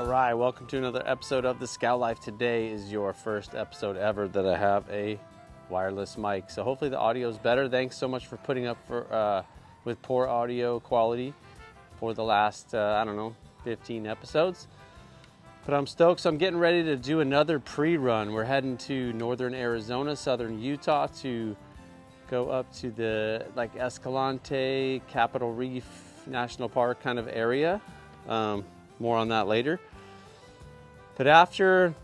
All right, welcome to another episode of the Scout Life. Today is your first episode ever that I have a wireless mic, so hopefully the audio is better. Thanks so much for putting up with poor audio quality for the last 15 episodes. But I'm stoked, so I'm getting ready to do another pre-run. We're heading to northern Arizona, southern Utah to go up to the Escalante, Capitol Reef National Park kind of area. More on that later. But after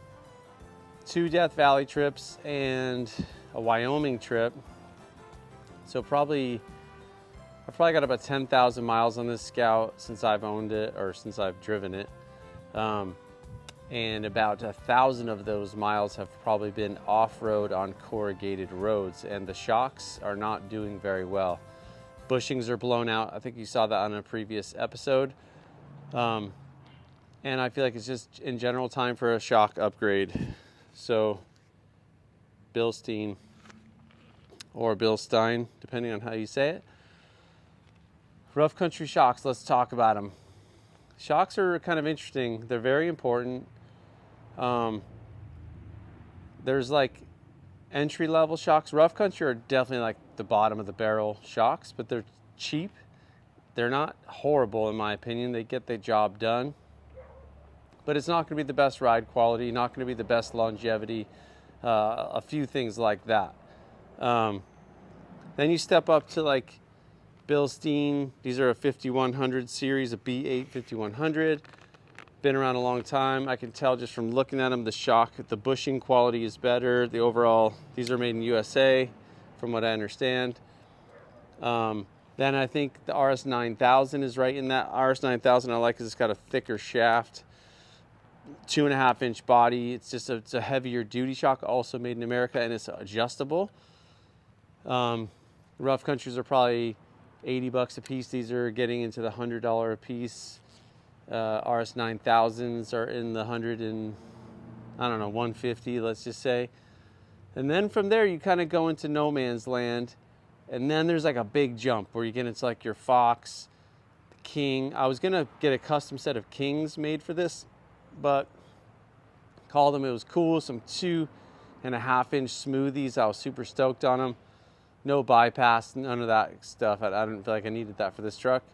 2 Death Valley trips and a Wyoming trip, so I've probably got about 10,000 miles on this Scout since I've owned it or since I've driven it. And about 1,000 of those miles have probably been off-road on corrugated roads, and the shocks are not doing very well. Bushings are blown out. I think you saw that on a previous episode. And I feel like it's just in general time for a shock upgrade. So Bilstein or Bilstein, depending on how you say it. Rough country shocks, let's talk about them. Shocks are kind of interesting. They're very important. There's like entry level shocks. Rough country are definitely like the bottom of the barrel shocks, but they're cheap. They're not horrible in my opinion. They get the job done. But it's not going to be the best ride quality, not going to be the best longevity, a few things like that. Then you step up to like Bilstein. These are a 5100 series, a B8 5100. Been around a long time. I can tell just from looking at them, the shock, the bushing quality is better. The overall, these are made in USA, from what I understand. Then I think the RS9000 is right in that. RS9000 I like because it's got a thicker shaft. 2.5 inch body. It's a heavier duty shock, also made in America, and it's adjustable. Rough countries are probably $80 a piece. These are getting into the $100 a piece. RS9000s are in the 150, let's just say. And then from there you kind of go into no man's land, and then there's like a big jump where you get into like your Fox, the King. I was gonna get a custom set of Kings made for this, but called them. It was cool. Some 2.5 inch smoothies. I was super stoked on them. No bypass, none of that stuff. I didn't feel like I needed that for this truck.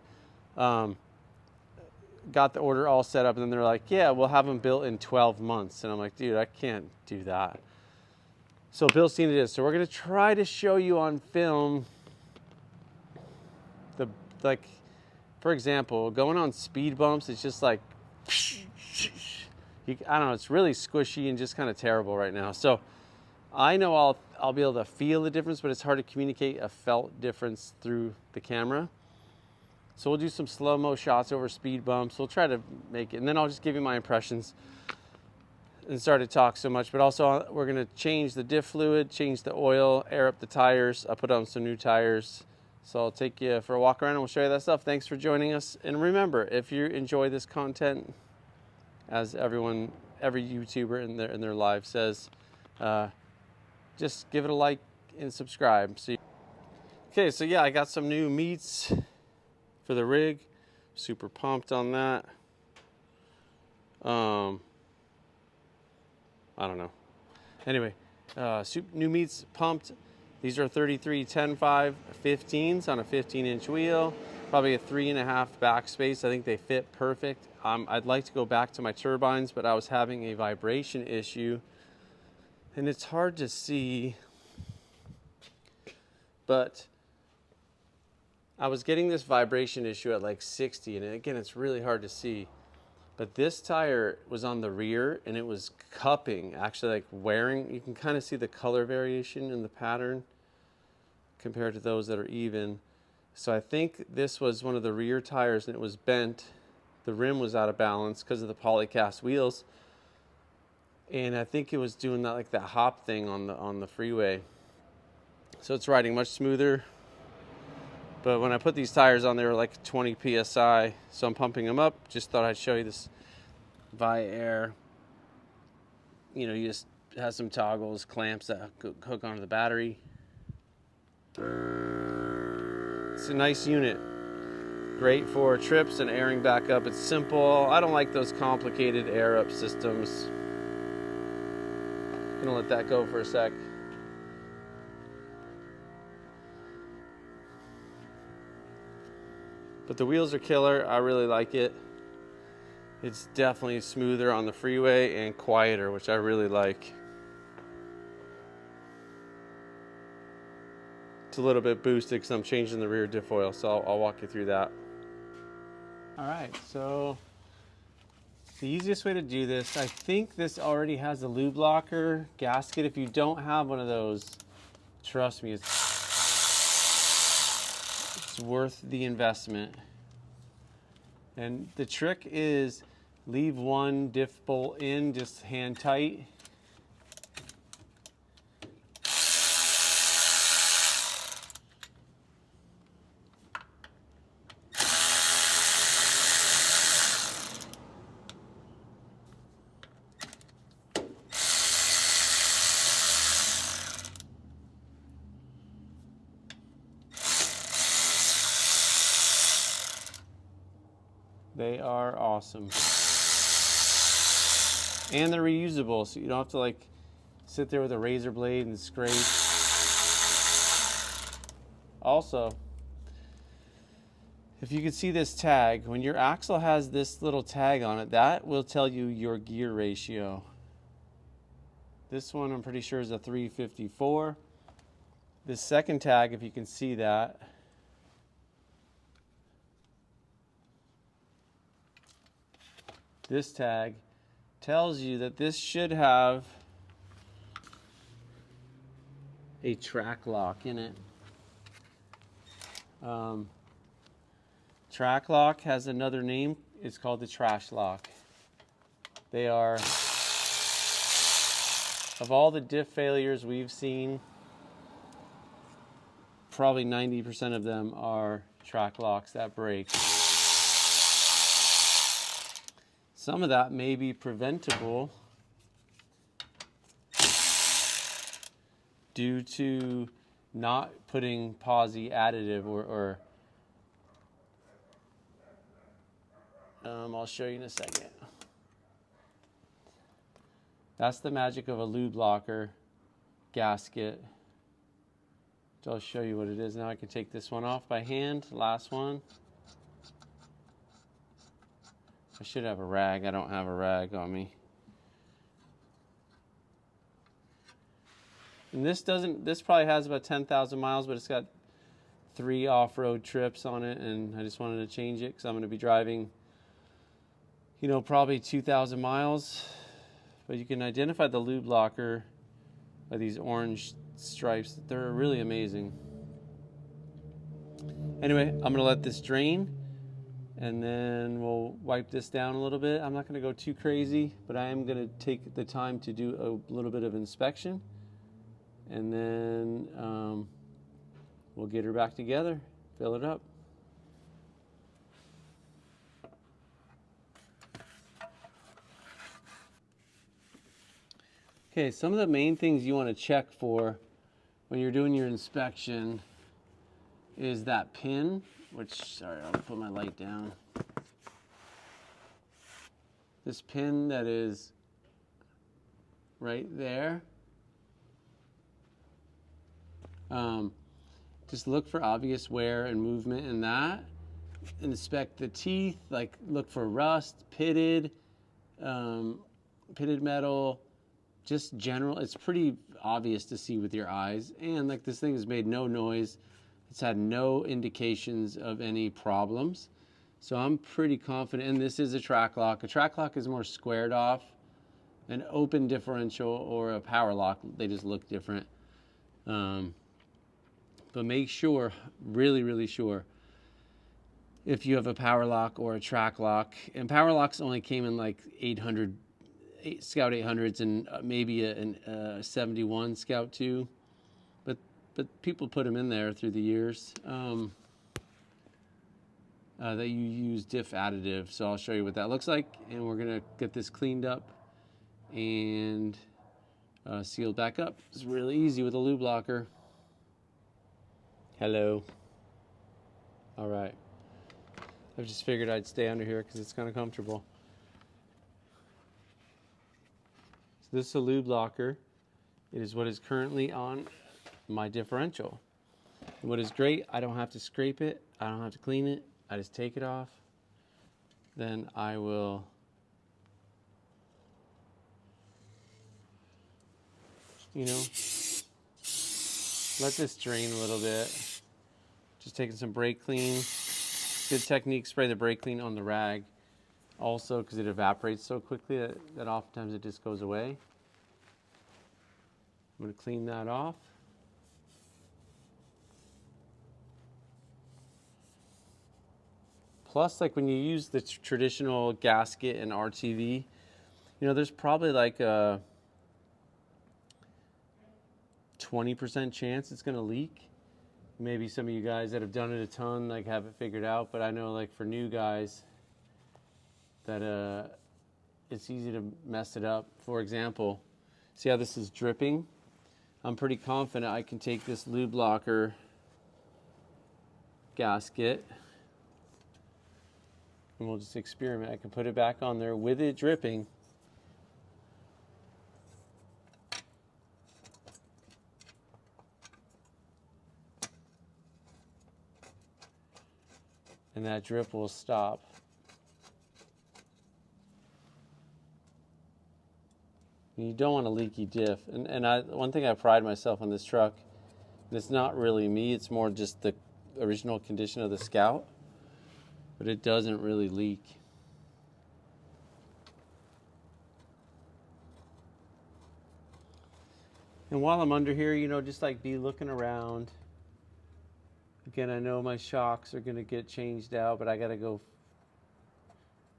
Got the order all set up, and then they're like, yeah, we'll have them built in 12 months. And I'm like, dude, I can't do that. So Bilstein it is. So we're gonna try to show you on film for example, going on speed bumps, it's just like I don't know, it's really squishy and just kind of terrible right now. So I know I'll be able to feel the difference, but it's hard to communicate a felt difference through the camera. So we'll do some slow-mo shots over speed bumps. We'll try to make it, and then I'll just give you my impressions and start to talk so much. But also we're gonna change the diff fluid, change the oil, air up the tires. I'll put on some new tires. So I'll take you for a walk around and we'll show you that stuff. Thanks for joining us. And remember, if you enjoy this content, as every YouTuber in their live says, just give it a like and subscribe. Okay, so yeah, I got some new meats for the rig. Super pumped on that. I don't know. Anyway, new meats pumped. These are 33-10-5 15s on a 15-inch wheel. Probably a 3.5 backspace. I think they fit perfect. I'd like to go back to my turbines, but I was having a vibration issue. And it's hard to see, but I was getting this vibration issue at like 60, and again, it's really hard to see. But this tire was on the rear, and it was cupping, actually like wearing. You can kind of see the color variation in the pattern compared to those that are even. So I think this was one of the rear tires, and it was bent. The rim was out of balance because of the polycast wheels. And I think it was doing that like that hop thing on the freeway. So it's riding much smoother. But when I put these tires on, they were like 20 PSI. So I'm pumping them up. Just thought I'd show you this Via Air. You know, you just have some toggles, clamps that hook onto the battery. It's a nice unit. Great for trips and airing back up. It's simple. I don't like those complicated air up systems. Gonna let that go for a sec. But the wheels are killer. I really like it. It's definitely smoother on the freeway and quieter, which I really like. It's a little bit boosted because I'm changing the rear diff oil, so I'll walk you through that. All right, so the easiest way to do this, I think this already has a lube locker gasket. If you don't have one of those, trust me, it's worth the investment. And the trick is leave one diff bolt in, just hand tight. They are awesome. And they're reusable, so you don't have to like sit there with a razor blade and scrape. Also, if you can see this tag, when your axle has this little tag on it, that will tell you your gear ratio. This one I'm pretty sure is a 354. This second tag, if you can see that, this tag tells you that this should have a track lock in it. Track lock has another name. It's called the trash lock. They are, of all the diff failures we've seen, probably 90% of them are track locks that break. Some of that may be preventable due to not putting posi additive or I'll show you in a second. That's the magic of a lube locker gasket. So I'll show you what it is. Now I can take this one off by hand, last one. I should have a rag. I don't have a rag on me. And this probably has about 10,000 miles, but it's got 3 off-road trips on it, and I just wanted to change it because I'm going to be driving, you know, probably 2,000 miles. But you can identify the lube locker by these orange stripes. They're really amazing. Anyway, I'm going to let this drain, and then we'll wipe this down a little bit. I'm not going to go too crazy, but I am going to take the time to do a little bit of inspection, and then we'll get her back together, fill it up. Okay, some of the main things you want to check for when you're doing your inspection is that pin, which, sorry, I'll put my light down. This pin that is right there. Just look for obvious wear and movement in that. Inspect the teeth, like look for rust, pitted metal, just general. It's pretty obvious to see with your eyes. And like this thing has made no noise. It's had no indications of any problems. So I'm pretty confident, and this is a track lock. A track lock is more squared off. An open differential or a power lock, they just look different. But make sure, really, really sure, if you have a power lock or a track lock. And power locks only came in like 800 Scout 800s and maybe a 71 Scout 2. But people put them in there through the years. That you use diff additive. So I'll show you what that looks like. And we're going to get this cleaned up and sealed back up. It's really easy with a lube locker. Hello. All right. I just figured I'd stay under here because it's kind of comfortable. So this is a lube locker. It is what is currently on my differential. And what is great, I don't have to scrape it. I don't have to clean it. I just take it off. Then I will let this drain a little bit. Just taking some brake clean. Good technique, spray the brake clean on the rag. Also, because it evaporates so quickly that oftentimes it just goes away. I'm going to clean that off. Plus, like when you use the traditional gasket and RTV, there's probably like a 20% chance it's going to leak. Maybe some of you guys that have done it a ton like have it figured out, but I know like for new guys that it's easy to mess it up. For example, see how this is dripping? I'm pretty confident I can take this lube locker gasket and we'll just experiment. I can put it back on there with it dripping. And that drip will stop. You don't want a leaky diff. And one thing I pride myself on this truck, and it's not really me, it's more just the original condition of the Scout, but it doesn't really leak. And while I'm under here, just like be looking around. Again, I know my shocks are going to get changed out, but I got to go.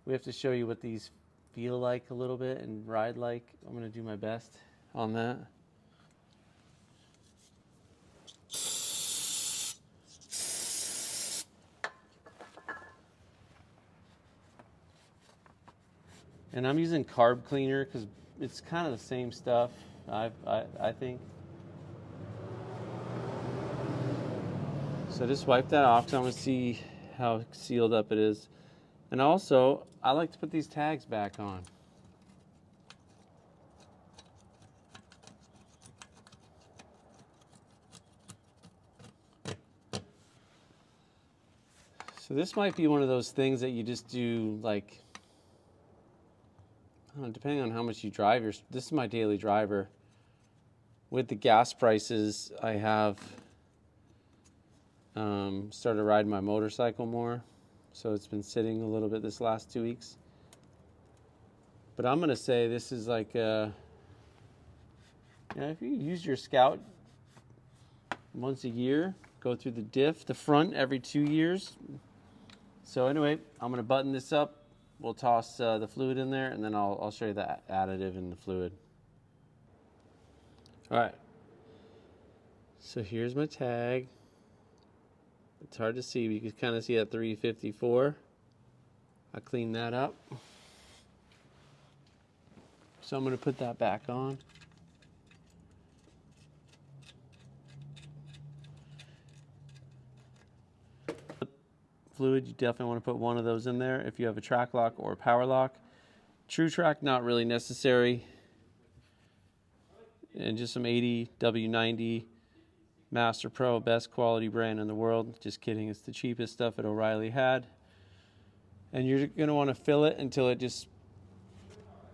We have to show you what these feel like a little bit and ride like. I'm going to do my best on that. And I'm using carb cleaner because it's kind of the same stuff, I think. So just wipe that off because I want to see how sealed up it is. And also, I like to put these tags back on. So this might be one of those things that you just do like, I don't know, depending on how much you drive. This is my daily driver. With the gas prices, I have started riding my motorcycle more, so it's been sitting a little bit this last 2 weeks. But I'm gonna say this is like if you use your Scout once a year, go through the diff, the front every 2 years. So anyway, I'm gonna button this up. We'll toss the fluid in there, and then I'll show you the additive in the fluid. All right. So here's my tag. It's hard to see, but you can kind of see at 354. I cleaned that up. So I'm going to put that back on. Fluid, you definitely want to put one of those in there if you have a track lock or a power lock. True Track, not really necessary. And just some 80 W90 Master Pro, best quality brand in the world. Just kidding, it's the cheapest stuff that O'Reilly had. And you're going to want to fill it until it just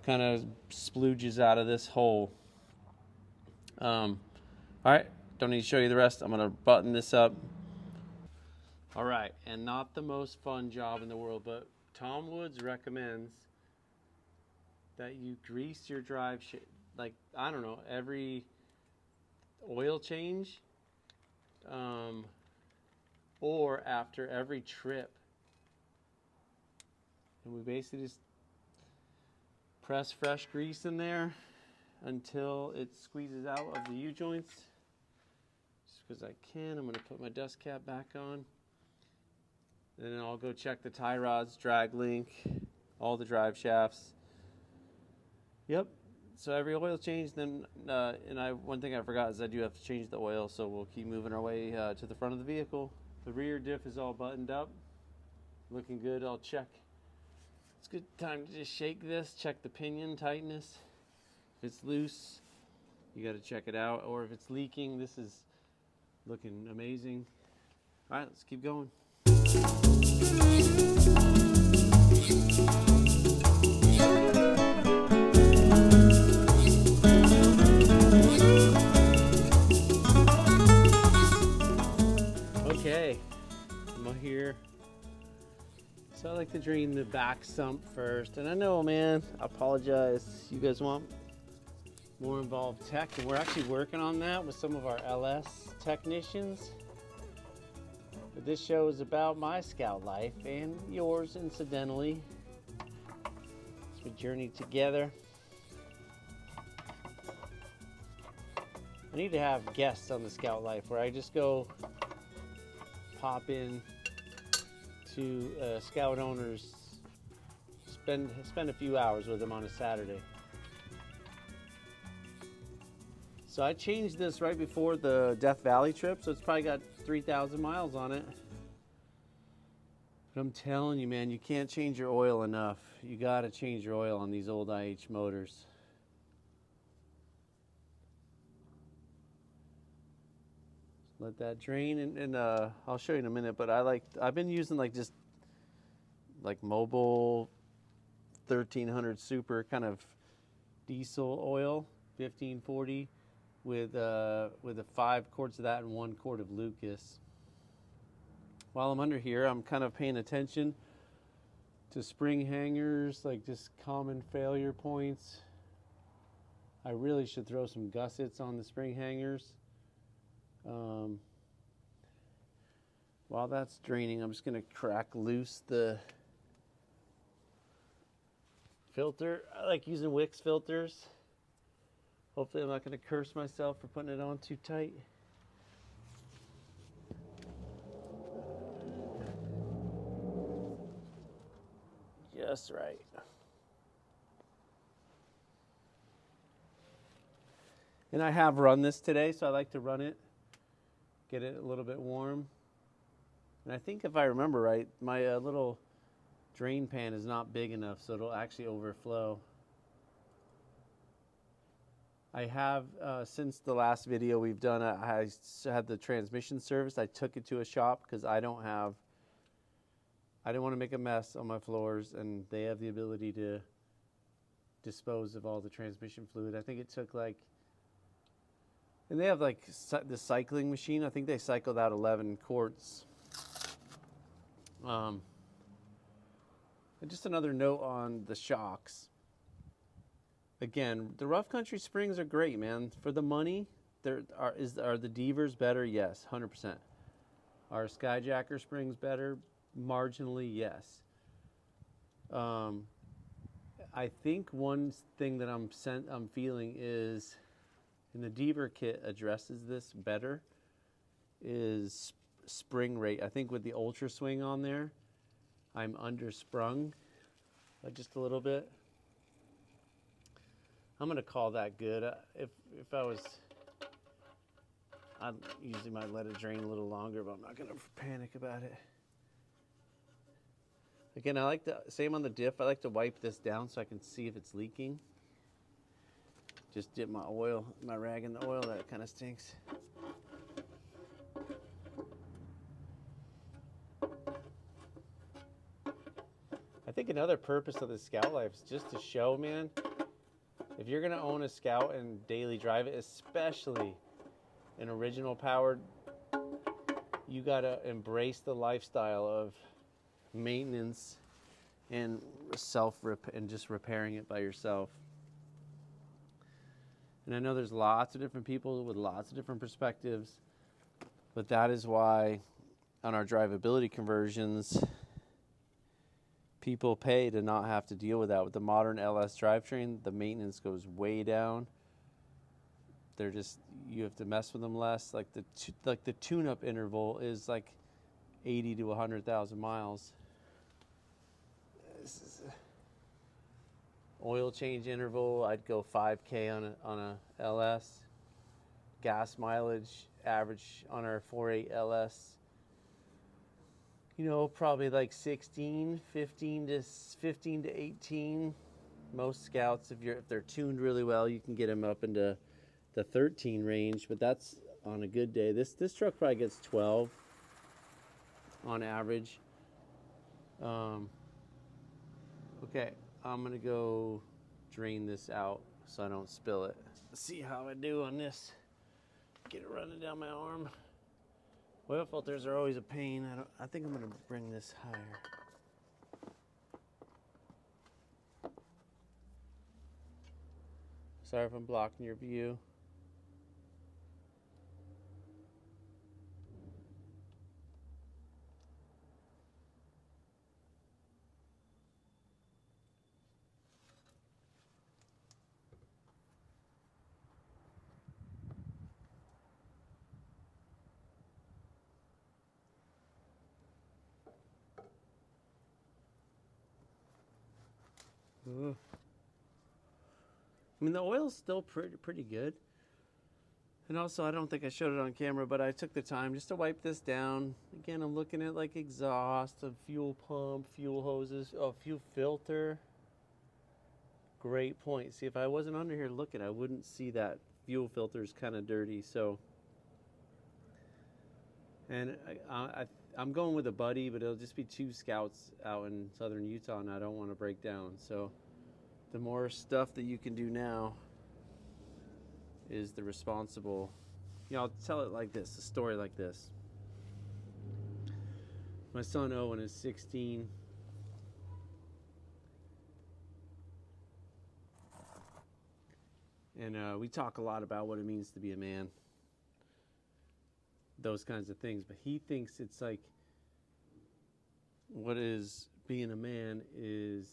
kind of splooges out of this hole. All right, don't need to show you the rest. I'm going to button this up. All right, and not the most fun job in the world, but Tom Woods recommends that you grease your drive, like, I don't know, every oil change. Or after every trip. And we basically just press fresh grease in there until it squeezes out of the U-joints. Just because I can, I'm going to put my dust cap back on. And then I'll go check the tie rods, drag link, all the drive shafts. Yep. So every oil change, then, one thing I forgot is I do have to change the oil, so we'll keep moving our way to the front of the vehicle. The rear diff is all buttoned up. looking good. I'll check. It's a good time to just shake this, check the pinion tightness. If it's loose, you got to check it out. Or if it's leaking, this is looking amazing. All right, let's keep going. Okay, I'm here. So I like to drain the back sump first. And I know, man, I apologize. You guys want more involved tech, and we're actually working on that with some of our LS technicians. But this show is about my scout life and yours, incidentally. As we journey together. I need to have guests on the Scout Life where I just go pop in to scout owners, spend a few hours with them on a Saturday. So I changed this right before the Death Valley trip, so it's probably got 3,000 miles on it. But I'm telling you, man, you can't change your oil enough. You gotta change your oil on these old IH motors. Let that drain, and I'll show you in a minute, but I've been using just Mobil 1300 Super kind of diesel oil, 1540, with a 5 quarts of that and 1 quart of Lucas. While I'm under here, I'm kind of paying attention to spring hangers, just common failure points. I really should throw some gussets on the spring hangers. While that's draining, I'm just going to crack loose the filter. I like using Wix filters. Hopefully I'm not going to curse myself for putting it on too tight. Just right. And I have run this today, so I like to run it, get it a little bit warm. And I think if I remember right, my little drain pan is not big enough, so it'll actually overflow. I have, since the last video we've done, I had the transmission service. I took it to a shop because I didn't want to make a mess on my floors, and they have the ability to dispose of all the transmission fluid. I think it took and they have the cycling machine. I think they cycled out 11 quarts. And just another note on the shocks. Again, the Rough Country springs are great, man. For the money, are the Devers better? Yes, 100%. Are Skyjacker springs better? Marginally, yes. I think one thing that I'm feeling is, and the Deaver kit addresses this better, is spring rate. I think with the Ultra Swing on there, I'm undersprung just a little bit. I'm gonna call that good. If I was, I usually might let it drain a little longer, but I'm not gonna panic about it. Again, I like same on the diff. I like to wipe this down so I can see if it's leaking. Just dip my rag in the oil. That kind of stinks. I think another purpose of the Scout Life is just to show, man, if you're gonna own a Scout and daily drive it, especially an original powered, you gotta embrace the lifestyle of maintenance and and just repairing it by yourself. And I know there's lots of different people with lots of different perspectives, but that is why on our drivability conversions, people pay to not have to deal with that. With the modern LS drivetrain, the maintenance goes way down. You have to mess with them less. The tune-up interval is 80 to 100,000 miles. Oil change interval, I'd go 5K on a LS. Gas mileage average on our 4.8 LS You know, probably like 16, 15 to 18. Most scouts, if they're tuned really well, you can get them up into the 13 range, but that's on a good day. This truck probably gets 12 on average. Okay, I'm gonna go drain this out so I don't spill it. See how I do on this. Get it running down my arm. Oil filters are always a pain. I think I'm gonna bring this higher. Sorry if I'm blocking your view. I mean, the oil's still pretty good. And also, I don't think I showed it on camera, but I took the time just to wipe this down. Again, I'm looking at like exhaust, a fuel pump, fuel hoses, oh, fuel filter. Great point. See, if I wasn't under here looking, I wouldn't see that fuel filter is kind of dirty. So, and I'm going with a buddy, but it'll just be 2 scouts out in southern Utah, and I don't want to break down. So, the more stuff that you can do now is the responsible. You know, I'll tell it like this, a story like this. My son Owen is 16. And we talk a lot about what it means to be a man. Those kinds of things. But he thinks it's like what is being a man is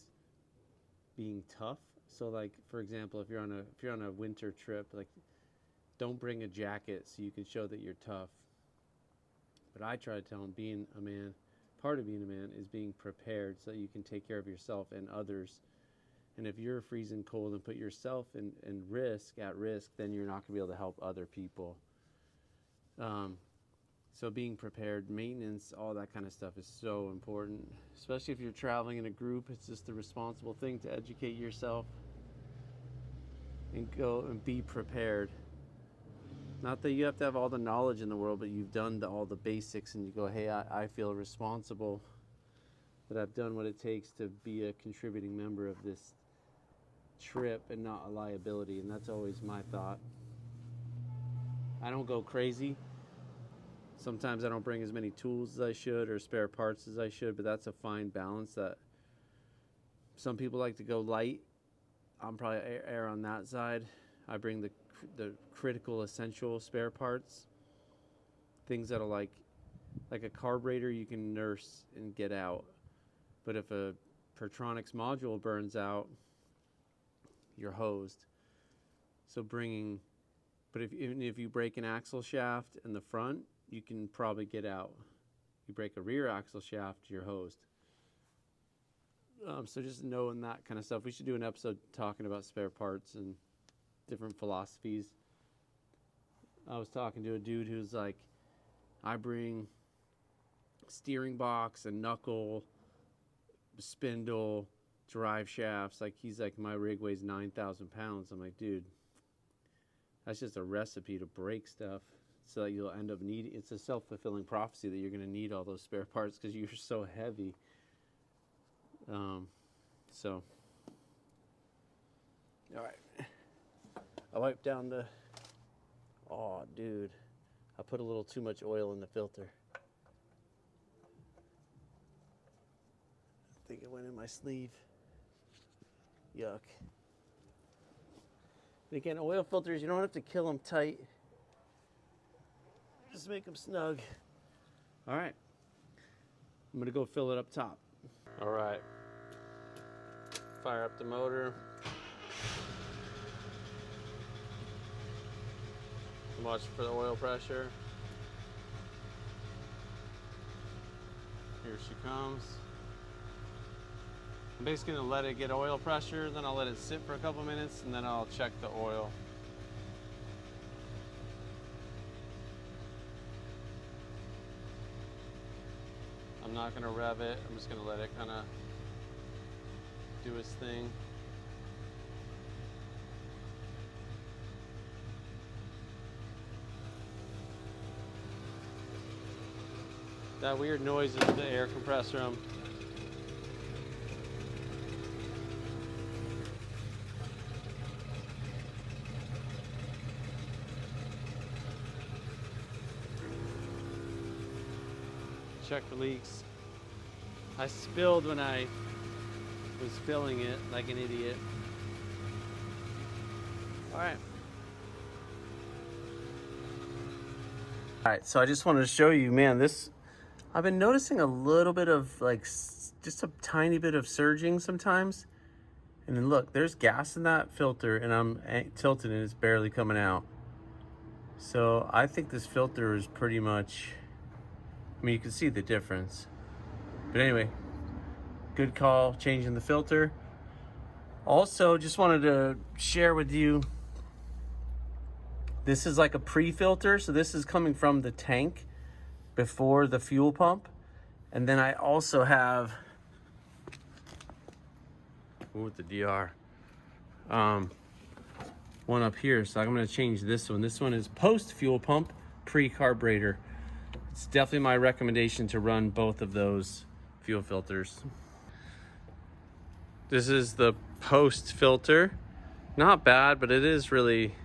being tough. So like, for example, if you're on a winter trip, like don't bring a jacket so you can show that you're tough. But I try to tell him being a man, part of being a man is being prepared so that you can take care of yourself and others. And if you're freezing cold and put yourself at risk, then you're not going to be able to help other people. So being prepared, maintenance, all that kind of stuff is so important. Especially if you're traveling in a group, it's just the responsible thing to educate yourself and go and be prepared. Not that you have to have all the knowledge in the world, but you've done all the basics and you go, hey, I feel responsible that I've done what it takes to be a contributing member of this trip and not a liability. And that's always my thought. I don't go crazy. Sometimes I don't bring as many tools as I should or spare parts as I should, but that's a fine balance. That some people like to go light. I'm probably err on that side. I bring the critical, essential spare parts. Things that'll like a carburetor you can nurse and get out. But if a Pertronix module burns out, you're hosed. So but even if you break an axle shaft in the front, you can probably get out. You break a rear axle shaft, you're hosed. So just knowing that kind of stuff. We should do an episode talking about spare parts and different philosophies. I was talking to a dude who's like, I bring steering box, a knuckle, spindle, drive shafts. Like he's like, my rig weighs 9,000 pounds. I'm like, dude, that's just a recipe to break stuff. So that you'll end up needing, it's a self-fulfilling prophecy that you're going to need all those spare parts because you're so heavy. So, all right. I wiped down oh, dude. I put a little too much oil in the filter. I think it went in my sleeve. Yuck. But again, oil filters, you don't have to kill them tight. Just make them snug. All right. I'm going to go fill it up top. All right. Fire up the motor. Watch for the oil pressure. Here she comes. I'm basically going to let it get oil pressure, then I'll let it sit for a couple minutes, and then I'll check the oil. I'm I'm not gonna rev it. I'm just gonna let it kind of do its thing. That weird noise is the air compressor. Check for leaks. I spilled when I was filling it like an idiot. All right. All right, so I just wanted to show you, man, this, I've been noticing a little bit of like, just a tiny bit of surging sometimes. And then look, there's gas in that filter and I'm tilted and it's barely coming out. So I think this filter is pretty much, I mean, you can see the difference. But anyway, good call changing the filter. Also, just wanted to share with you, this is like a pre-filter. So this is coming from the tank before the fuel pump. And then I also have, with the DR, one up here. So I'm gonna change this one. This one is post fuel pump, pre-carburetor. It's definitely my recommendation to run both of those fuel filters. This is the post filter. Not bad, but it is really,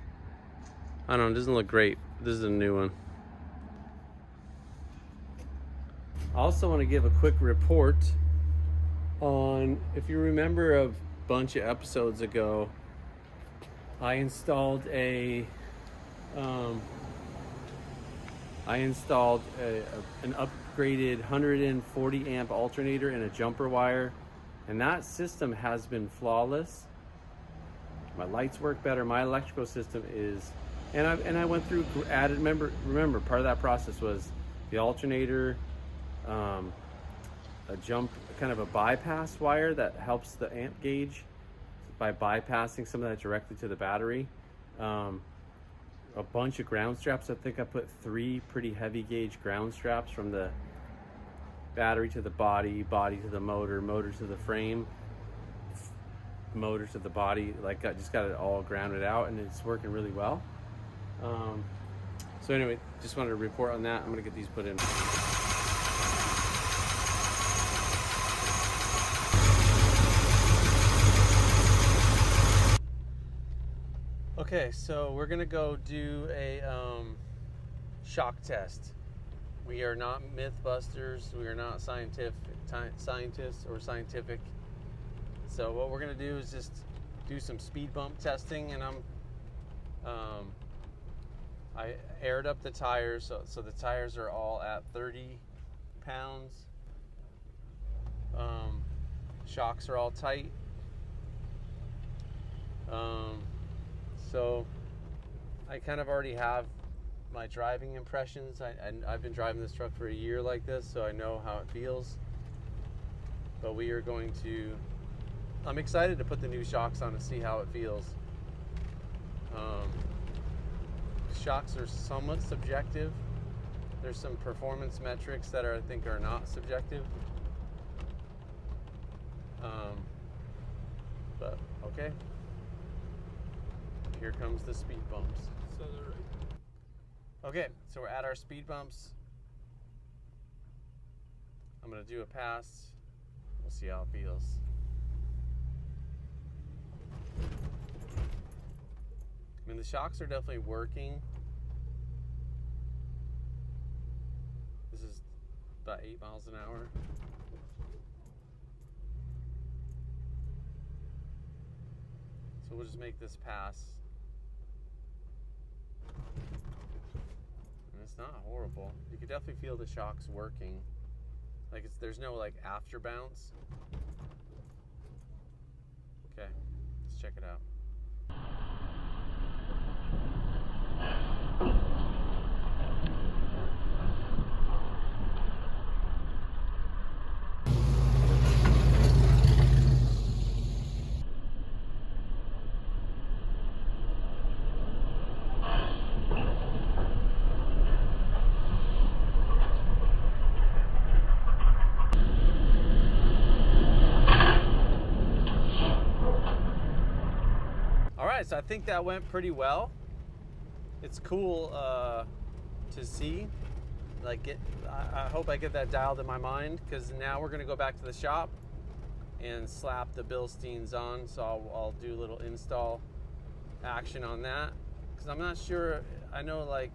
I don't know, it doesn't look great. This is a new one. I also want to give a quick report on, if you remember a bunch of episodes ago, I installed an upgraded 140 amp alternator and a jumper wire, and that system has been flawless. My lights work better. My electrical system is, and I went through, added, remember part of that process was the alternator, kind of a bypass wire that helps the amp gauge by bypassing some of that directly to the battery. A bunch of ground straps. I think I put 3 pretty heavy gauge ground straps from the battery to the body, body to the motor, motor to the frame, motor to the body. Like, I just got it all grounded out and it's working really well. So anyway, just wanted to report on that. I'm gonna get these put in. Okay, so we're gonna go do a shock test. We are not Mythbusters. We are not scientists or scientific. So what we're gonna do is just do some speed bump testing, and I aired up the tires, so the tires are all at 30 pounds. Shocks are all tight. So I kind of already have my driving impressions. I've been driving this truck for a year like this, so I know how it feels. But we are going to, I'm excited to put the new shocks on and see how it feels. Shocks are somewhat subjective. There's some performance metrics that I think are not subjective. But okay. Here comes the speed bumps. Okay, so we're at our speed bumps. I'm gonna do a pass. We'll see how it feels. I mean, the shocks are definitely working. This is about 8 miles an hour. So we'll just make this pass. And it's not horrible. You can definitely feel the shocks working. Like, there's no like after bounce. Okay, let's check it out. right, so I think that went pretty well. It's cool to see. Like, I hope I get that dialed in my mind, because now we're gonna go back to the shop and slap the Bilsteins on. So I'll do a little install action on that, because I'm not sure. I know, like,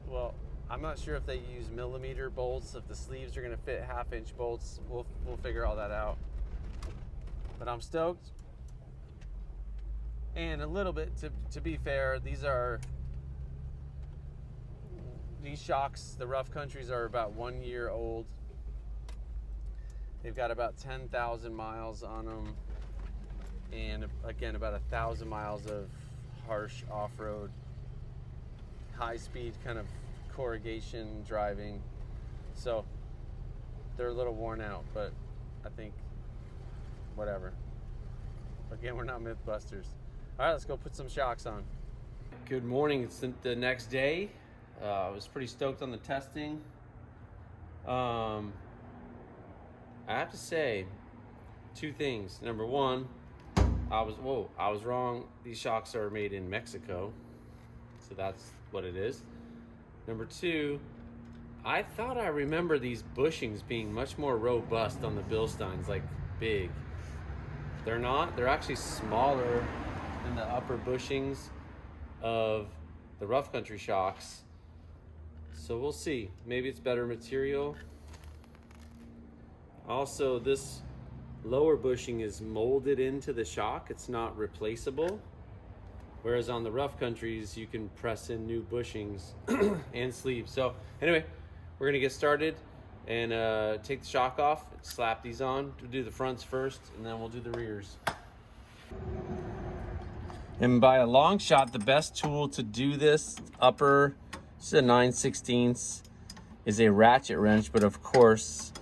well, I'm not sure if they use millimeter bolts, if the sleeves are gonna fit 1/2-inch bolts. We'll figure all that out. But I'm stoked. And a little bit, to be fair, these shocks, the Rough Countries, are about 1 year old. They've got about 10,000 miles on them, and again, about 1,000 miles of harsh off-road, high-speed kind of corrugation driving. So they're a little worn out, but I think whatever. Again, we're not Mythbusters. All right, let's go put some shocks on. Good morning. It's the next day. I was pretty stoked on the testing. I have to say 2 things. Number one, I was wrong. These shocks are made in Mexico, so that's what it is. Number 2, I thought I remember these bushings being much more robust on the Bilsteins, like big. They're not. They're actually smaller than the upper bushings of the Rough Country shocks. So we'll see. Maybe it's better material. Also, this lower bushing is molded into the shock. It's not replaceable. Whereas on the Rough Countries, you can press in new bushings and sleeves. So anyway, we're gonna get started and take the shock off, slap these on. We'll do the fronts first, and then we'll do the rears. And by a long shot, the best tool to do this upper, this is a 9/16, is a ratchet wrench. But of course,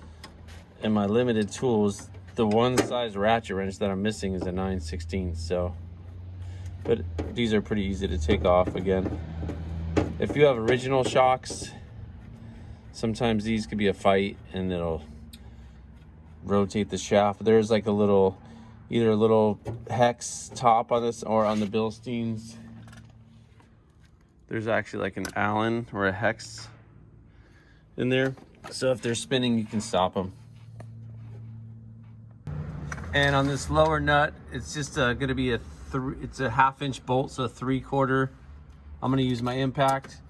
in my limited tools, the one size ratchet wrench that I'm missing is a 9/16. So, but these are pretty easy to take off again. If you have original shocks, sometimes these could be a fight, and it'll rotate the shaft. There's like either a little hex top on this, or on the Bilsteins, there's actually like an Allen or a hex in there. So if they're spinning, you can stop them. And on this lower nut, it's just going to be it's a 1/2-inch bolt, so a 3/4. I'm going to use my impact.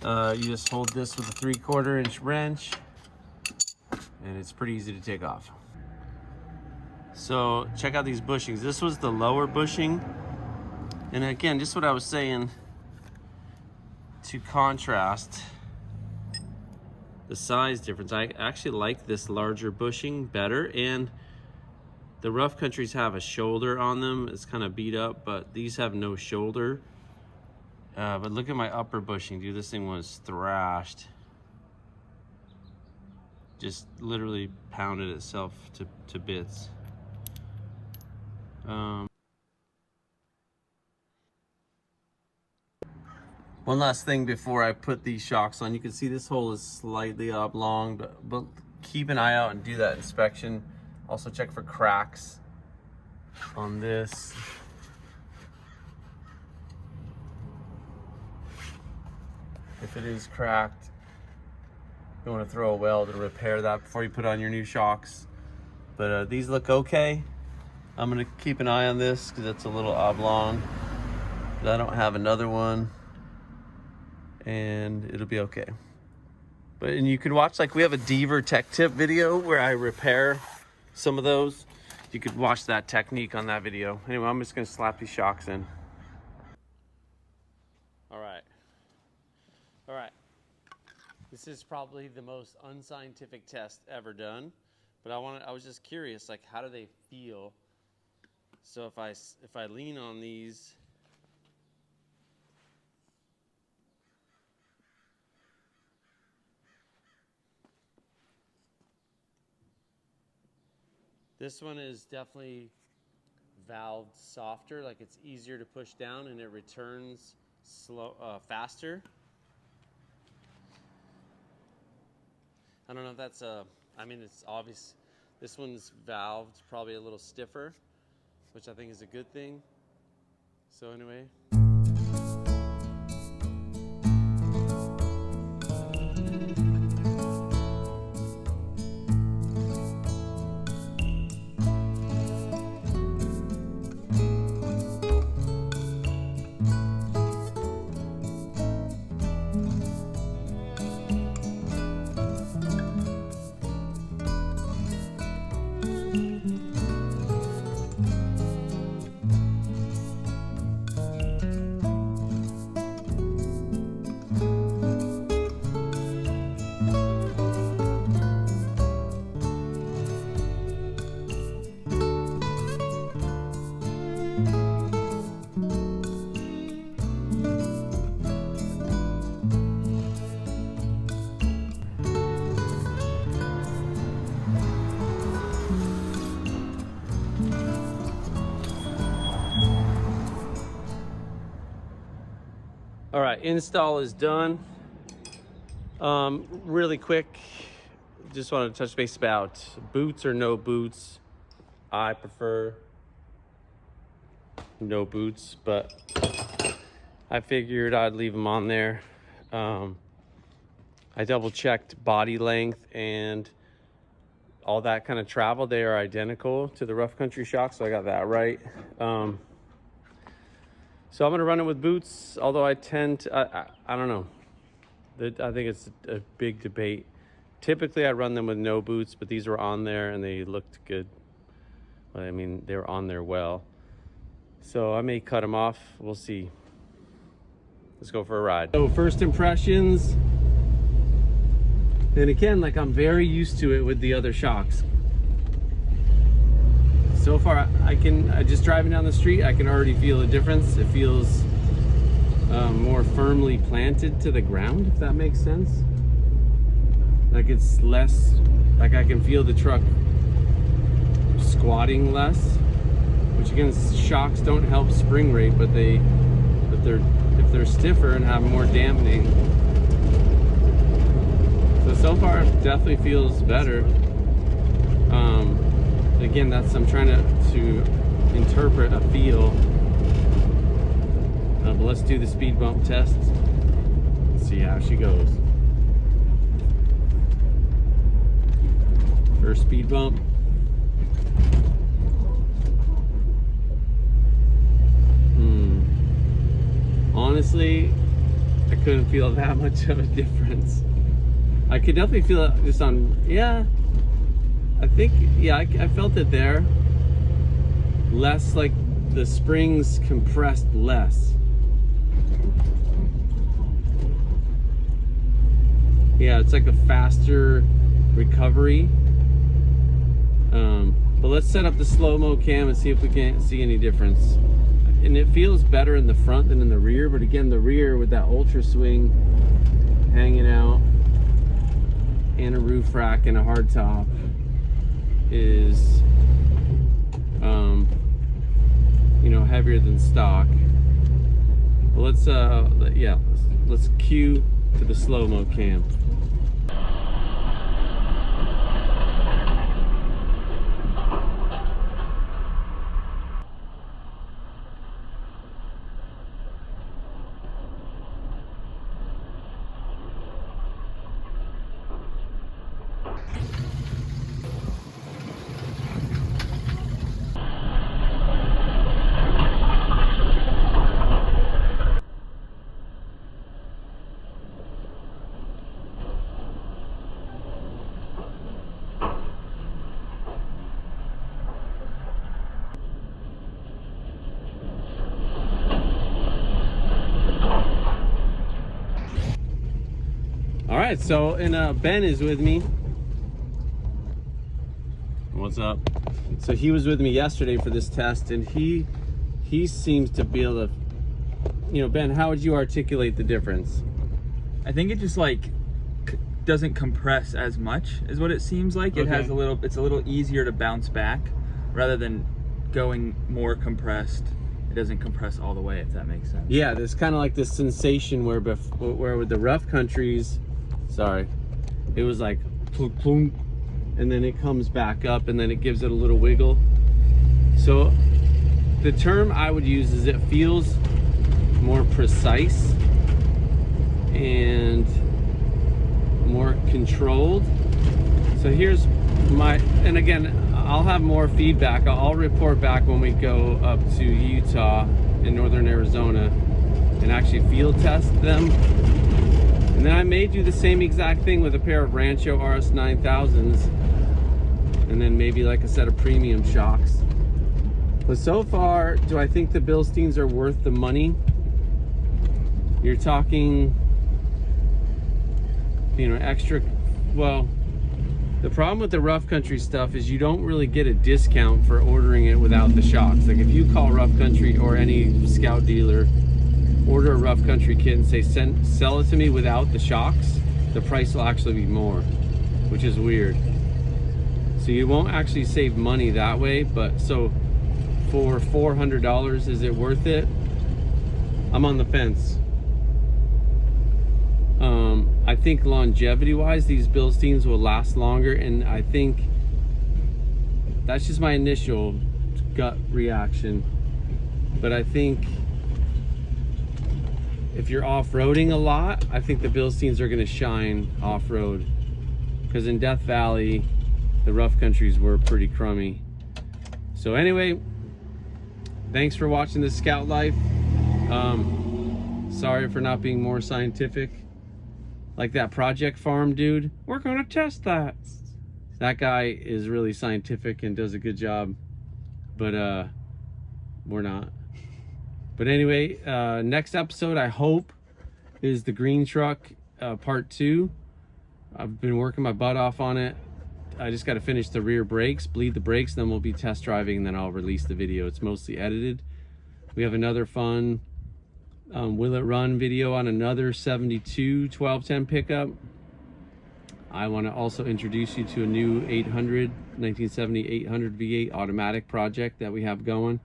You just hold this with a 3/4-inch wrench, and it's pretty easy to take off. So check out these bushings. This was the lower bushing. And again, just what I was saying, to contrast the size difference, I actually like this larger bushing better. And the Rough Countries have a shoulder on them. It's kind of beat up, but these have no shoulder. But look at my upper bushing, dude. This thing was thrashed. Just literally pounded itself to bits. One last thing before I put these shocks on. You can see this hole is slightly oblong, but keep an eye out and do that inspection. Also check for cracks on this. If it is cracked, you want to throw a weld to repair that before you put on your new shocks. But these look okay. I'm gonna keep an eye on this because it's a little oblong, but I don't have another one, and it'll be okay. And you can watch, like, we have a Deaver Tech Tip video where I repair some of those. You could watch that technique on that video. Anyway, I'm just gonna slap these shocks in. All right. This is probably the most unscientific test ever done, but I was just curious, like, how do they feel? So if I lean on these, this one is definitely valved softer, like it's easier to push down and it returns faster. I don't know if that's I mean, it's obvious. This one's valved probably a little stiffer, which I think is a good thing. So anyway. All right, install is done. Really quick, just wanted to touch base about boots or no boots. I prefer no boots, but I figured I'd leave them on there. I double checked body length and all that kind of travel. They are identical to the Rough Country shocks, so I got that right. So I'm gonna run it with boots, although I tend to, I don't know. I think it's a big debate. Typically I run them with no boots, but these were on there and they looked good. Well, I mean, they were on there well. So I may cut them off, we'll see. Let's go for a ride. So first impressions. And again, like I'm very used to it with the other shocks. So far, just driving down the street, I can already feel a difference. It feels more firmly planted to the ground, if that makes sense. Like it's less, like I can feel the truck squatting less, which again, shocks don't help spring rate, but if they're stiffer and have more dampening. So far, it definitely feels better. Again, I'm trying to interpret a feel. But let's do the speed bump test. Let's see how she goes. First speed bump. Honestly, I couldn't feel that much of a difference. I could definitely feel it just on, yeah. I think, yeah, I felt it there. Less, like the springs compressed less. Yeah, it's like a faster recovery. But let's set up the slow-mo cam and see if we can't see any difference. And it feels better in the front than in the rear, but again, the rear with that ultra swing hanging out and a roof rack and a hard top is you know, heavier than stock. But let's cue to the slow-mo cam. All right, so Ben is with me. What's up? So he was with me yesterday for this test, and he seems to be able to, you know, Ben, how would you articulate the difference? I think it just like doesn't compress as much is what it seems like. It has it's a little easier to bounce back rather than going more compressed. It doesn't compress all the way, if that makes sense. Yeah, there's kind of like this sensation where with the Rough Countries, sorry, it was like plunk, plunk, and then it comes back up and then it gives it a little wiggle. So the term I would use is it feels more precise and more controlled. So here's my, and again, I'll have more feedback. I'll report back when we go up to Utah and northern Arizona and actually field test them. And then I may do the same exact thing with a pair of Rancho RS 9000s, and then maybe like a set of premium shocks. But so far, do I think the Bilsteins are worth the money? You're talking, you know, extra, well, the problem with the Rough Country stuff is you don't really get a discount for ordering it without the shocks. Like if you call Rough Country or any Scout dealer, order a Rough Country kit and say sell it to me without the shocks, the price will actually be more, which is weird. So you won't actually save money that way. But so for $400, is it worth it? I'm on the fence. I think longevity wise these Bilsteins will last longer, and I think that's just my initial gut reaction. But I think if you're off-roading a lot, I think the Bilsteins are going to shine off-road, because in Death Valley the Rough Countries were pretty crummy. So anyway, thanks for watching this Scout Life. Sorry for not being more scientific like that Project Farm dude. We're going to test that. That guy is really scientific and does a good job, but we're not. But anyway, next episode I hope is the green truck part 2. I've been working my butt off on it. I just got to finish the rear brakes, bleed the brakes, then we'll be test driving, and then I'll release the video. It's mostly edited. We have another fun Will It Run video on another 72 1210 pickup. I want to also introduce you to a new 1970 800 V8 automatic project that we have going,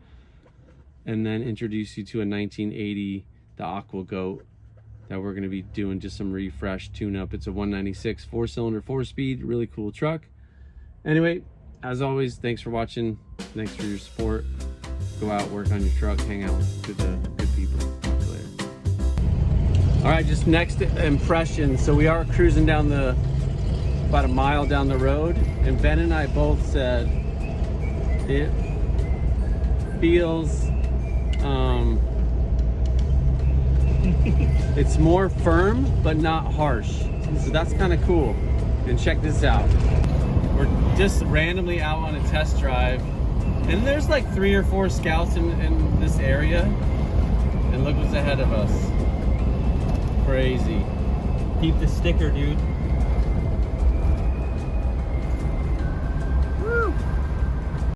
and then introduce you to a 1980 the Aqua Goat that we're going to be doing just some refresh tune-up. It's a 196 4-cylinder 4-speed, really cool truck. Anyway, as always, thanks for watching. Thanks for your support. Go out, work on your truck, hang out with good people. Talk to you later. All right, just next impression. So we are cruising down about a mile down the road, and Ben and I both said it feels it's more firm but not harsh, so that's kind of cool. And check this out, we're just randomly out on a test drive, and there's like 3 or 4 Scouts in this area, and look what's ahead of us. Crazy. Keep the sticker, dude.